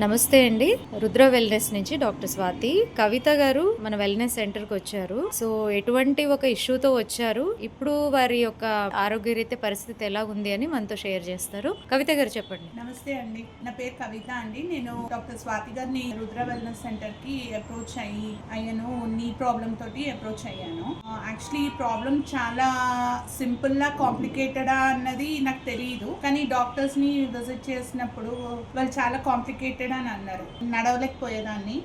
నమస్తే అండి. రుద్ర వెల్నెస్ నుంచి డాక్టర్ స్వాతి. కవిత గారు మన వెల్నెస్ సెంటర్కి వచ్చారు. సో ఎటువంటి ఒక ఇష్యూతో వచ్చారు, ఇప్పుడు వారి యొక్క ఆరోగ్యరీత్యా పరిస్థితి ఎలా ఉంది అని మనతో షేర్ చేస్తారు. కవిత గారు చెప్పండి. నమస్తే అండి, నా పేరు కవిత అండి. నేను డాక్టర్ స్వాతి గారిని రుద్ర వెల్నెస్ సెంటర్ కి అప్రోచ్ అయ్యాను. నీ ప్రాబ్లమ్ తోటి అప్రోచ్ అయ్యాను. యాక్చువల్లీ ఈ ప్రాబ్లం చాలా సింపుల్ లా కాంప్లికేటెడా అన్నది నాకు తెలియదు, కానీ డాక్టర్స్ ని విజిట్ చేసినప్పుడు వాళ్ళు చాలా కాంప్లికేటెడ్ అని అన్నారు. నడవలేకపోయేదాన్ని.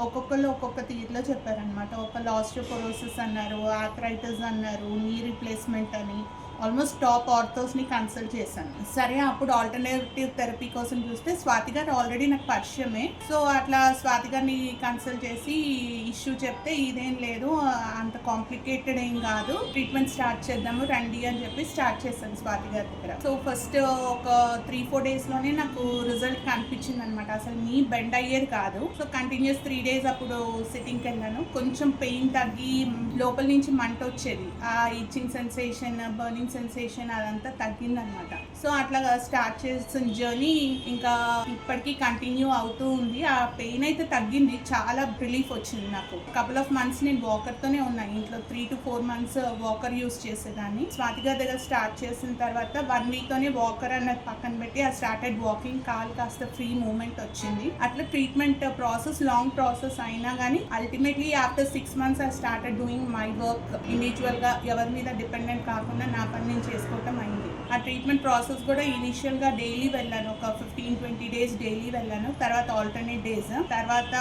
ఒక్కొక్కరు ఒక్కొక్క తీరులో చెప్పారనమాట. ఒకళ్ళు ఆస్టియోపోరోసిస్ అన్నారు, ఆర్థరైటిస్ అన్నారు, నీ రీప్లేస్మెంట్ అని. ఆల్మోస్ట్ టాప్ ఆర్థోస్ని కన్సల్ట్ చేశాను. సరే, అప్పుడు ఆల్టర్నేటివ్ థెరపీ కోసం చూస్తే స్వాతి గారు ఆల్రెడీ నాకు పరిచయమే. సో అట్లా స్వాతి గారిని కన్సల్ట్ చేసి ఇష్యూ చెప్తే, ఇదేం లేదు, అంత కాంప్లికేటెడ్ ఏం కాదు, ట్రీట్మెంట్ స్టార్ట్ చేద్దాము రండి అని చెప్పి స్టార్ట్ చేశాను స్వాతి గారి దగ్గర. సో ఫస్ట్ ఒక 3-4 డేస్లోనే నాకు రిజల్ట్ కనిపించింది అనమాట. అసలు నీ బెండ్ అయ్యేది కాదు. సో కంటిన్యూస్ 3 డేస్ అప్పుడు సిట్టింగ్కి వెళ్ళాను. కొంచెం పెయిన్ తగ్గి లోపల నుంచి మంట వచ్చేది, ఆ ఇచ్చింగ్ సెన్సేషన్, బర్నింగ్ సెన్సేషన్ అదంతా తగ్గిందనమాట. సో అట్లా స్టార్ట్ చేసిన జర్నీ ఇంకా ఇప్పటికీ కంటిన్యూ అవుతూ ఉంది. ఆ పెయిన్ అయితే తగ్గింది, చాలా రిలీఫ్ వచ్చింది నాకు. కపుల్ ఆఫ్ మంత్స్ నేను వాకర్ తోనే ఉన్నా ఇంట్లో. 3 to 4 months వాకర్ యూస్ చేసేదాన్ని. స్వాతి గారి దగ్గర స్టార్ట్ చేసిన తర్వాత 1 week తోనే వాకర్ అన్నది పక్కన పెట్టి ఆ స్టార్టెడ్ వాకింగ్. కాలు కాస్త ఫ్రీ మూవ్మెంట్ వచ్చింది. అట్లా ట్రీట్మెంట్ ప్రాసెస్ లాంగ్ ప్రాసెస్ అయినా కానీ ultimately after 6 months I started doing my work. Individual గా ఎవరి మీద డిపెండెంట్ కాకుండా నా పని నేను చేసుకోవటం అయింది. ఆ ట్రీట్మెంట్ ప్రాసెస్ కూడా ఇనిషియల్ గా డైలీ వెళ్ళాను, ఒక 15-20 days డైలీ వెళ్ళాను. తర్వాత ఆల్టర్నేట్ డేస్, తర్వాత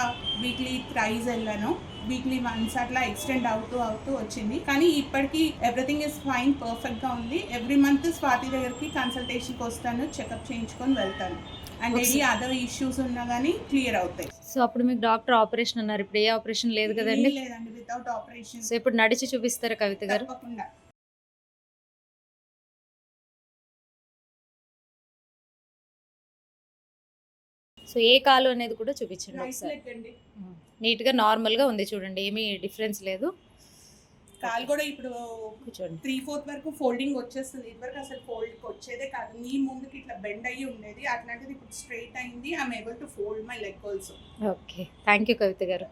వీక్లీ థ్రైస్ వెళ్ళాను, వీక్లీ వన్స్ అట్లా ఎక్స్టెండ్ అవుతూ వచ్చింది. కానీ ఇప్పటికీ ఎవ్రీథింగ్ ఇస్ ఫైన్, పర్ఫెక్ట్ గా ఉంది. ఎవ్రీ మంత్ స్వాతి దగ్గరికి కన్సల్టేషన్కి వస్తాను, చెకప్ చేయించుకొని వెళ్తాను. అండ్ ఎనీ అదర్ ఇష్యూస్ ఉన్నా కానీ క్లియర్ అవుతాయి. సో అప్పుడు మీకు డాక్టర్ ఆపరేషన్ అన్నారు, ఇప్పుడు ఏ ఆపరేషన్ లేదు కదండి? లేదండి, వితౌట్ ఆపరేషన్. సో ఇప్పుడు నడిచి చూపిస్తారా కవిత గారు? తప్పకుండా. సో ఏ కాలు అనేది కూడా చూపించండి ఒకసారి. నీట్ గా నార్మల్ గా ఉంది చూడండి, ఏమీ డిఫరెన్స్ లేదు. కాలు కూడా ఇప్పుడు 3/4 వరకు ఫోల్డింగ్ వచ్చేస్తుంది. ఇదివరకు అసలు ఫోల్డ్ వచ్చేదే కాదు, నీ ముందుకి ఇట్లా బెండ్ అయ్యి ఉండేది. అట్లాంటిది ఇప్పుడు స్ట్రైట్ అయింది. I'm able to fold my leg also. Okay, thank you Kavitha గారు.